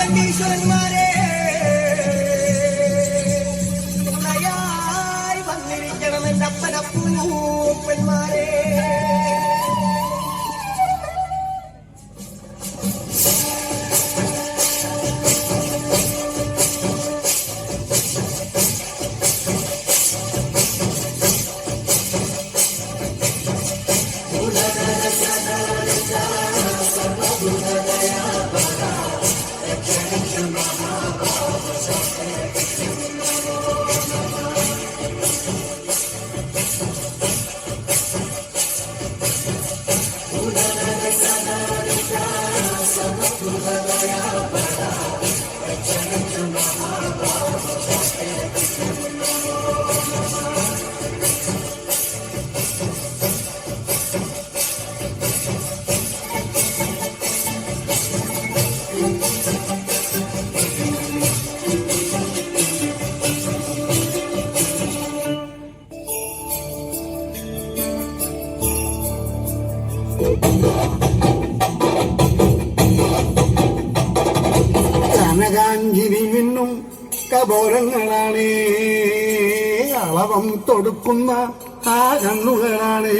ഈശ്വരന്മാരെ തുണയായി വന്നിരിക്കണം എന്റെ അപ്പനപ്പൂപ്പന്മാരെ. കനകാഞ്ചിരി മിന്നും കബോരങ്ങളാണ്, അളവം തൊടുക്കുന്ന ആ കണ്ണുകളാണ്.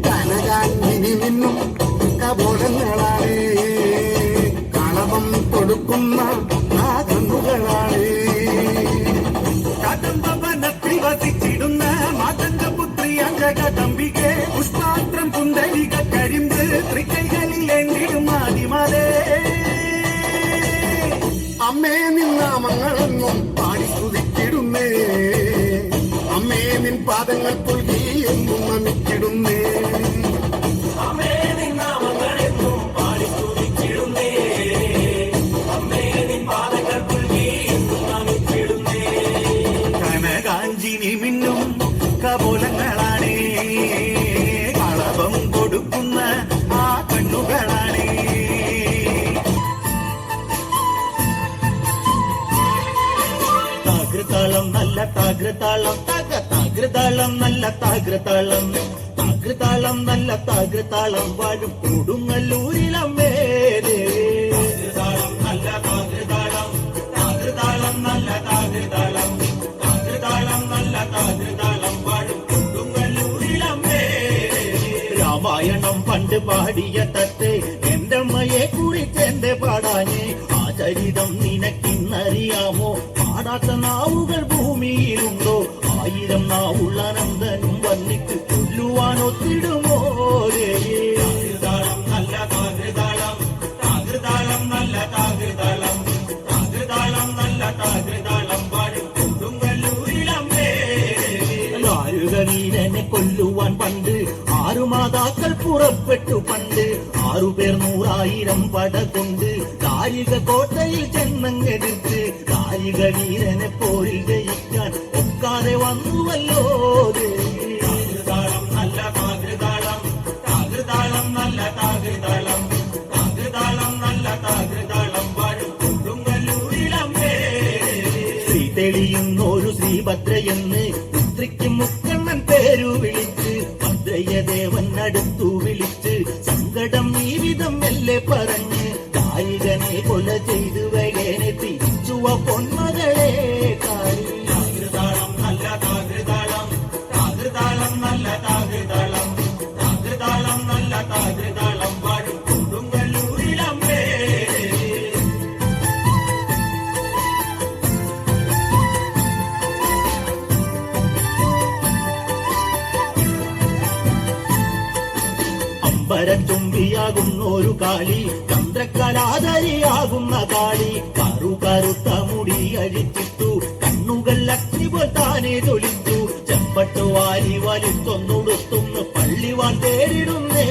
കനകാഞ്ചിരി മിന്നും കബോരങ്ങളാണ്, അളവം കൊടുക്കുന്ന ആ കണ്ണുകളാണ്. കദംബവനത്തിൽ വസിച്ചിടുന്ന മാതംഗപുത്രി അഞ്ജകദംബികെ, പുഷ്പാത്രം കുന്തലിക കരിമ്പ് തൃക്കൈകളിൽ എണ്ണിടും ആദിമതേ. അമ്മേ നിന്നാമങ്ങളെന്നും പാടി സ്തുതിച്ചിടുന്നേ, അമ്മേ നിൻ പാദങ്ങൾ പുൽകി എന്നും നമിച്ചിടുന്നേ. കനകാഞ്ചിനി മിന്നും കപോലങ്ങളാണ്, കളഭം കൊടുക്കുന്ന ആ കണ്ണുകളാണ്. താകൃതാളം നല്ല താകൃതാളം, താകൃതാളം നല്ല താകൃതാളം, താകൃതാളം നല്ല താകൃതാളം വാഴും കൊടുങ്ങല്ലൂരിലമ്മേരെ. താകൃതാളം നല്ല താകൃതാളം, താകൃതാളം നല്ല താകൃതാളം, താകൃതാളം നല്ല താകൃതാളം വാഴും കൊടുങ്ങല്ലൂരിലമ്മേരെ. രാമായണം പണ്ട് പാടിയ തത്തെ എന്റെ അമ്മയെ കുറിച്ച് എന്റെ പാടാഞ്ഞേ, ആ ചരിതം നിനക്കിന്നറിയാമോ? പാടാത്ത നാവുകൾ ഭൂമിയിലുണ്ടോ? 1000 നാവുള്ള നന്ദനും വന്നിട്ട് കൊല്ലുവാനൊത്തിടുമോ? താകൃതാളം നല്ല താകൃതാളം, താകൃതാളം നല്ല താകൃതാളം, താകൃതാളം നല്ല താകൃതാളം വാഴും കൊടുങ്ങല്ലൂരിലമ്മേ. ദാരുകവീരനെ കൊല്ലുവാൻ പണ്ട് 6 മാതാക്കൾ പുറപ്പെട്ടു പണ്ട്. 6 പേർ 100,000 പട കൊണ്ട് ദാരിക കോട്ടയിൽ ചെന്നങ്ങെടുത്ത്, ദാരിക വീരനെ പോരിൽ ജയിക്കാൻ ഒക്കാതെ വന്നുവല്ലോ. താകൃതാളം നല്ല താകൃതാളം, താകൃതാളം നല്ല താകൃതാളം, താകൃതാളം നല്ല താകൃതാളം വാഴും കൊടുങ്ങല്ലൂരിലമ്മേ. ശ്രീ തെളിയുന്നൊരു ശ്രീഭദ്രയെന്ന് പുത്രിക്ക് മുക്കണ്ണൻ പേരു വിളിച്ച്, ഭദ്രയദേവൻ അടുത്തു വിളിച്ച് സങ്കടം ഈ വിധം മെല്ലെ പറഞ്ഞ്, ദാരികനെ കൊല ചെയ്തു വകനെ തിരിച്ചുവ പൊന്മകളെ കാരി. താകൃതാളം നല്ല താകൃതാളം, താകൃതാളം നല്ല താകൃതാളം, താകൃതാളം നല്ല താകൃതാളം വാഴും കൊടുങ്ങല്ലൂരിലമ്മേ. അമ്പരച്ചുംബിയാകുന്നൊരു കാളി, ചന്ദ്രകലാധരിയാകുന്ന കാളി, കറുത്ത മുടി അഴിച്ചിട്ടു കണ്ണുകൾ അഗ്നി പോൽ താനെ തൊളിച്ചു, ചെമ്പട്ട് വാരി വലിച്ചൊന്നുടുത്തുന്നു പള്ളിവാൻ തേടിടുന്നേ.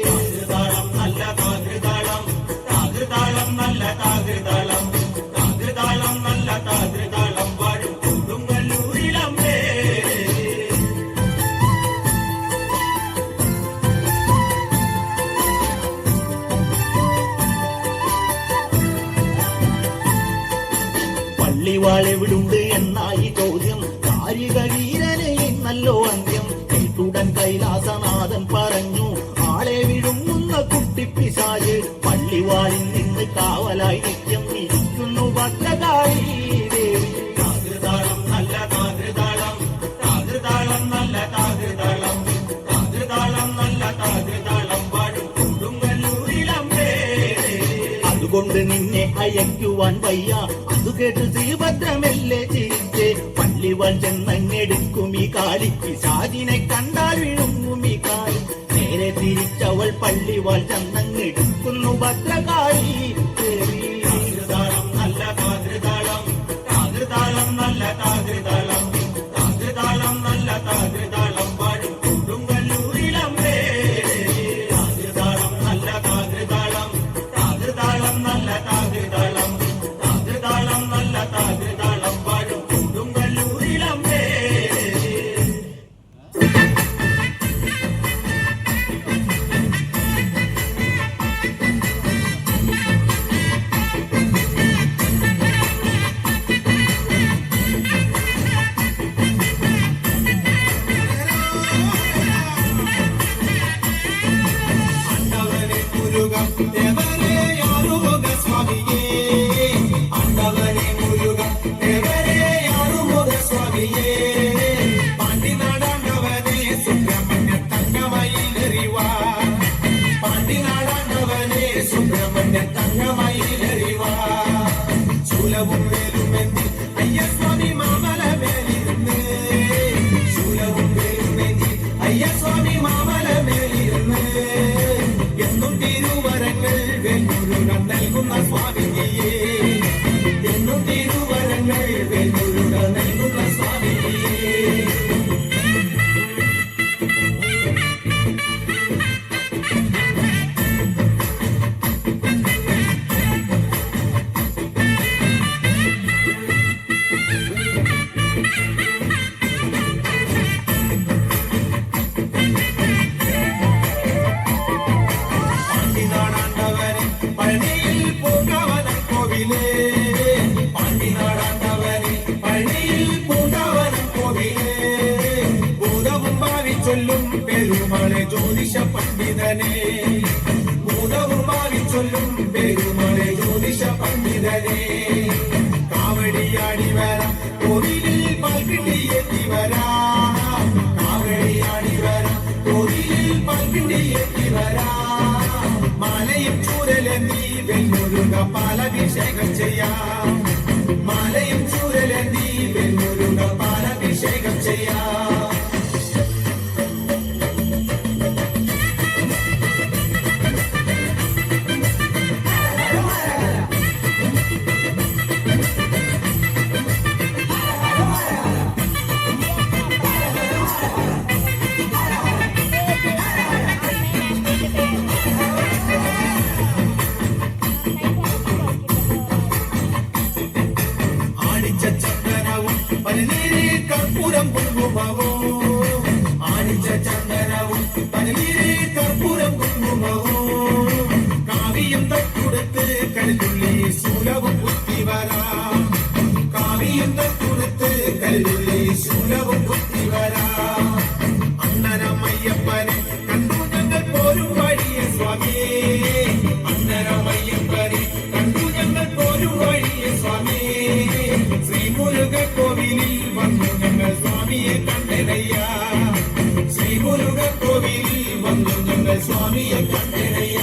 താകൃതാളം നല്ല താകൃതാളം, താകൃതാളം നല്ല താകൃതാളം, താകൃതാളം നല്ല താകൃതാളം വാഴും കൊടുങ്ങല്ലൂരിലമ്മേ. പള്ളിവാളെവിടുണ്ട് എന്നായി ചോദ്യം, ദാരിക വീരനെ ഇന്നല്ലോ അന്ത്യം. കേട്ടുടൻ കൈലാസനാഥൻ പറഞ്ഞു, ആളെ വിഴുങ്ങുന്ന കുട്ടിപ്പിശാച് പള്ളിവാളിൽ നിന്ന് കാവലായി നിത്യം ഇരിക്കുന്നു ഭദ്രകാളി ദേവി. താതൃതാളം നല്ല താതൃതാളം, താതൃതാളം നല്ല താതൃതാളം, താതൃതാളം നല്ല താതൃതാളം പാടും കൊടുങ്ങല്ലൂരിലമ്മേ. അതുകൊണ്ട് നിന്നെ അയക്കുവാൻ വയ്യ, അതു കേട്ട് ശ്രീഭദ്രമെല്ലെ ചിരിച്ചേ. പള്ളിവാൾ ചെന്നങ്ങെടുക്കും ഈ കാലി, പിശാചിനെ കണ്ടാൽ വിഴുങ്ങും ഈ കാലി. നേരെ തിരിച്ചവൾ പള്ളിവാൾ ചെന്നങ്ങെടുക്കുന്നു ഭദ്രകാളി ദേവി. താതൃതാളം നല്ല താതൃതാളം, താതൃതാളം നല്ല താതൃതാളം, താതൃതാളം നല്ല താതൃതാളം പാടും കൊടുങ്ങല്ലൂരിലമ്മേ. താതൃതാളം നല്ല താതൃതാളം, താതൃതാളം നല്ല താതൃതാളം, താതൃതാളം നല്ല താതൃതാളം പാടും കൊടുങ്ങല്ലൂരിലമ്മേ. ஆண்டவனே முருகா தேவரே ஆறுமுக சுவாமியே, ஆண்டவனே முருகா தேவரே ஆறுமுக சுவாமியே, பாண்டி நாடாண்டவனே சுப்பிரமணிய தங்கமயில் அறிவார், பாண்டி நாடாண்டவனே சுப்பிரமணிய தங்கமயில் அறிவார். சூலவும் வேலுமெந்தி ஐயா சுவாமி மாமல மேலிருந்து, சூலவும் வேலுமெந்தி ஐயா சுவாமி மாமല മേലിരുന്ന് എന്നും തിരുവരങ്ങൾ വെല്ലുരുകൾ നൽകുന്ന സ്വാമിയെ, എന്നും തിരുവരങ്ങൾ വെല്ലുരുകൾ നൽകുന്ന സ്വാമിയെ. പാണ്ടിനാടാണ്ടവനെ പഴനിയിൽ പൂങ്കാവനം കോവിലേ, പാണ്ടിനാടാണ്ടവനെ പഴനിയിൽ പൂങ്കാവനം കോവിലേ, ഭൂതവും ഭാവി ചൊല്ലും പെരുമാളെ ജ്യോതിഷ പണ്ഡിതനെ, ഭൂതവും ഭാവി ചൊല്ലും പെരുമാളെ ജ്യോതിഷ പണ്ഡിതനെ. കാവടിയാടി വരാം കോവിലിൽ പാൽക്കിണ്ടി എത്തി വരാം, കാവടിയാടി വരാം കോവിലിൽ പാൽക്കിണ്ടി എത്തി വരാം. മാലയും ചൂരലെന്തി വെല്ലുരുക പാലഭിഷേകം ചെയ്യാം, മാലയും ചൂരലെന്തി വെല്ലുരുക പാലഭിഷേകം ചെയ്യാം. ആണിച്ച ചന്ദനവും പനിനീരിൽ കർപ്പൂരം കുങ്കുമവും, ആണിച്ച ചന്ദനവും പനിനീരിൽ കർപ്പൂരം കുങ്കുമവും, കാവിയും തട്ടുടുത്ത് കരുതുള്ളി ശൂലവും കുത്തി വരാം, കാവിയും തട്ടുടുത്ത് കരുതുള്ളി ശൂലവും കുത്തി വരാം. അന്നരമയ്യപ്പനെ കണ്ടു ഞങ്ങൾ പോരും വഴിയെ സ്വാമിയേ, അന്നരമയ്യപ്പനെ കണ്ടു ഞങ്ങൾ പോരും വഴിയെ സ്വാമിയേ. ശ്രീമുരുക കോവിലിൽ വന്നു ഞങ്ങൾ സ്വാമിയെ കണ്ടനയ്യ, ശ്രീമുരുക കോവിലിൽ വന്നു ഞങ്ങൾ സ്വാമിയെ കണ്ടനയ്യ.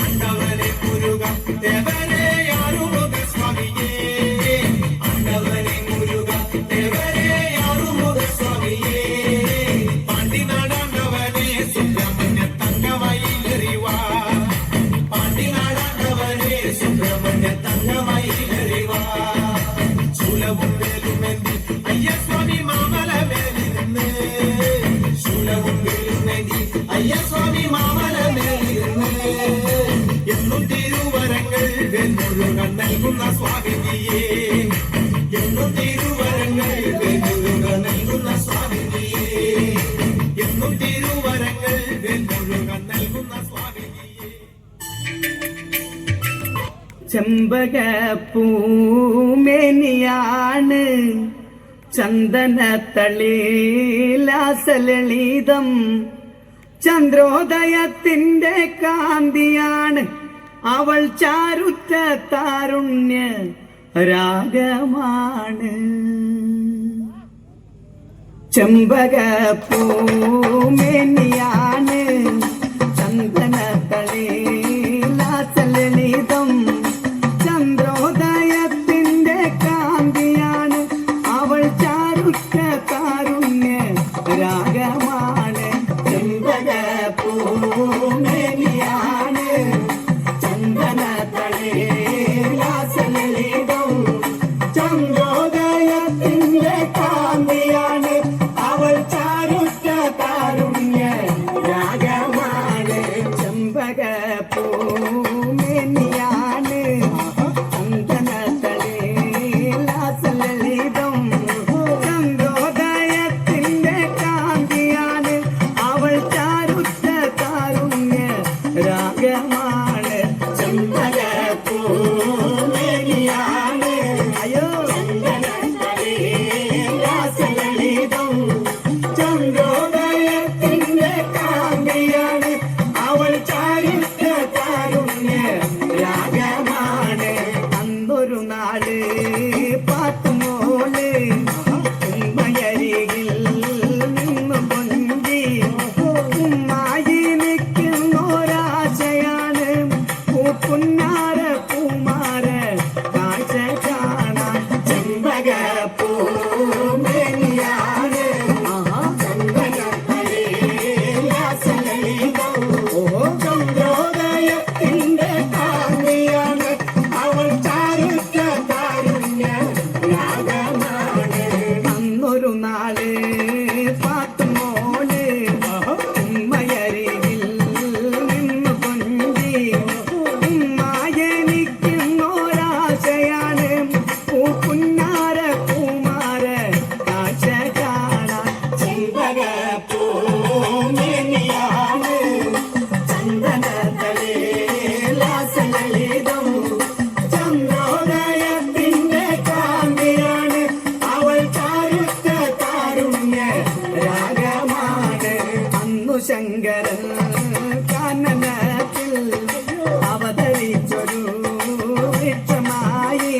ആണ്ടവനെ മുരുക ദേവരെ ആറുമുഖ സ്വാമിയേ, ആണ്ടവനെ മുരുക ദേവരെ ആറുമുഖ സ്വാമിയേ, പാണ്ടിനാടാണ്ടവനെ സുബ്രഹ്മണ്യ തങ്കമയിൽ അറിവാർ, പാണ്ടിനാടാണ്ടവനെ സുബ്രഹ്മണ്യ തങ്കമയിൽ അറിവാർ. ശൂലവും വേലുമെന്തി അയ്യ സ്വാമി മാമല മേലിരുന്ന്, ശൂലവും വേലുമെന്തി അയ്യ സ്വാമി മാമല മേലിരുന്ന് എന്നും തിരുവരങ്ങൾ വെല്ലുരുകൾ നൽകുന്ന സ്വാമിയെ, എന്നും തിരുവരങ്ങൾ വെല്ലുരുകൾ നൽകുന്ന സ്വാമിയെ, എന്നും തിരുവരങ്ങൾ വെല്ലുരുകൾ നൽകുന്ന സ്വാമിയെ. ചെമ്പകപ്പൂമേനിയാണ് ചന്ദനത്തളിലാസലളിതം, ചന്ദ്രോദയത്തിന്റെ കാന്തിയാണ് അവൾ ചാരുറ്റ താരുണ്യ രാഗമാണ്. ചെമ്പകപ്പൂമേനിയാണ് ചന്ദനത്തളിലാസലളിതം. ചന്ദ്രോദയത്തിന്റെ കാന്തിയാണ് അവൾ ചാരുറ്റ കാരുണ്യ രാഗമാണ്. ചെമ്പകപ്പൂമേനിയാണ് ചന്ദനത്തളിലാസലളിതം. ചന്ദ്രോദയത്തിന്റെ കാന്തിയാണ് അവൾ ചാരുറ്റ കാരുണ്യ രാഗമാണ്. ചെമ്പകപ്പൂമേനിയാണ് ചന്ദനത്തളിലാസലളിതം. ചന്ദ്രോദയത്തിന്റെ കാന്തിയാണ് അവൾ ചാരുറ്റ കാരുണ്യ രാഗമാണ്. ചെമ്പകപ്പൂമേനിയാണ് അയ്യോ ചന്ദനത്തളിലാസലളിതം. ചന്ദ്രോദയത്തിന്റെ കാന്തിയാണ് അവൾ ചാരുറ്റ കാരുണ്യ രാഗമാണ്. അന്നൊരു നാട് പാത്തുമോള് ഉമ്മയരികിൽ നിന്നു കൊഞ്ചി ഉമ്മായി നിൽക്കുന്നൊരാശയാണ്. പൂപ്പുന്നാര പൂമാര കാഴ്ച കാണാൻ. ചെമ്പകപ്പൂമേനിയാണ് ചന്ദനത്തളിലാസലളിതം. ചന്ദ്രോദയത്തിന്റെ കാന്തിയാണ് അവൾ ചാരുറ്റ കാരുണ്യ രാഗമാണ്. അന്നൊരു നാള് പാത്തുമോള് ഉമ്മയരികിൽ നിന്നു കൊഞ്ചി ഉമ്മായെ നിൽക്കുന്നൊരാശയാണ്. പൂപ്പുന്നാര പൂമാര കാഴ്ച കാണാൻ. ചെമ്പകപ്പൂമേനിയാണ് ചന്ദനത്തളിലാസലളിതം. ചന്ദ്രോദയത്തിന്റെ കാന്തിയാണ് അവൾ ചാരുറ്റ കാരുണ്യ രാഗമാണ്. അന്നു ശങ്കരൻ കാനനത്തിൽ അവതരിച്ചൊരു വൃക്ഷമായി.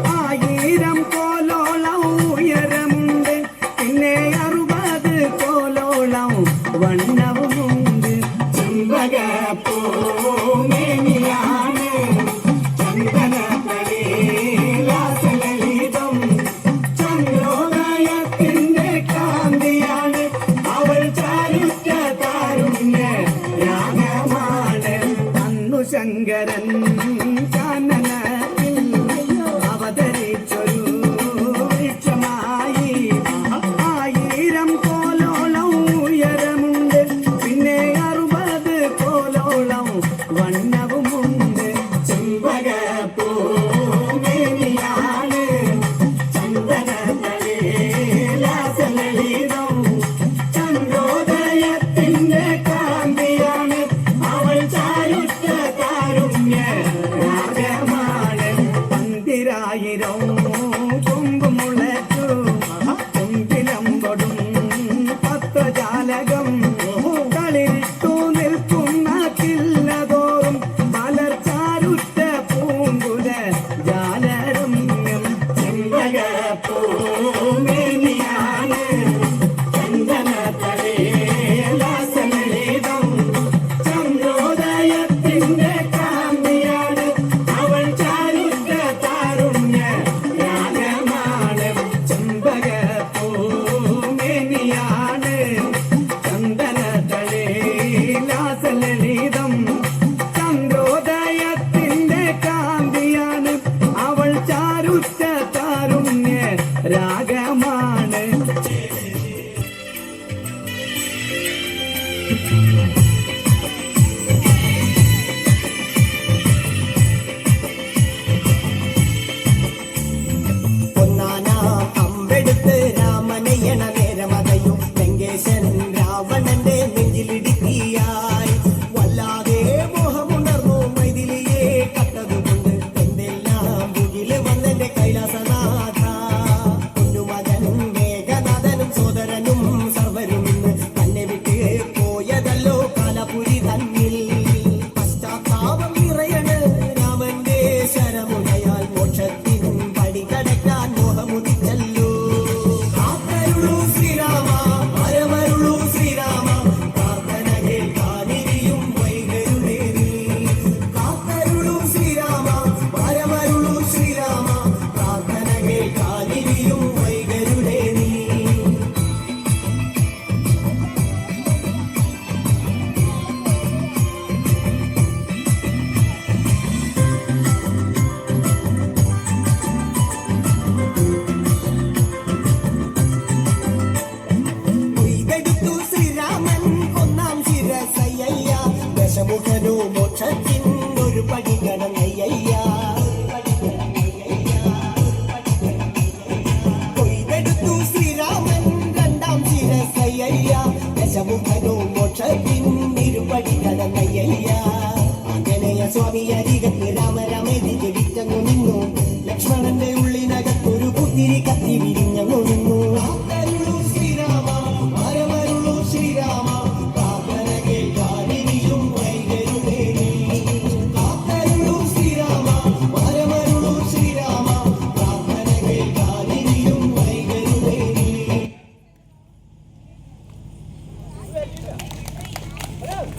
1000 കോലോളം ഉയരമുണ്ട്. പിന്നെ 60 കോലോളം വണ്ണവുമുണ്ട്. ചെമ്പകപ്പൂമേനിയാണ് ചന്ദനത്തളിലാസലളിതം. ചന്ദ്രോദയത്തിന്റെ കാന്തിയാണ് അവൾ ചാരുറ്റ കാരുണ്യ രാഗമാണ്. അന്നു ശങ്കരൻ കാനനത്തിൽ അവതരിച്ചൊരു വൃക്ഷമായി. 1000 കോലോളം ഉയരമുണ്ട്. പിന്നെ 60 കോലോളം വണ്ണവുമുണ്ട്. ചെമ്പകപ്പൂമേനിയാണ് ചന്ദനത്തളിലാസലളിതം. ചന്ദ്രോദയത്തിന്റെ കാന്തിയാണ് അവൾ ചാരുറ്റ കാരുണ്യ ദശമുഖനോ മോക്ഷത്തിനൊരു പടി കടന്നയ്യ. കൊയ്തെടുത്തു ശ്രീരാമൻ രണ്ടാം ശിരസയ്യ. ദശമുഖനോ മോക്ഷത്തിനൊരുപടി കടന്നയ്യ. ആഞ്ജനേയ സ്വാമി അരികത്ത് രാമരമേതി ജപിച്ചങ്ങു നിന്നു. ലക്ഷ്മണന്റെ ഉള്ളിനകത്തൊരു പുത്തിരി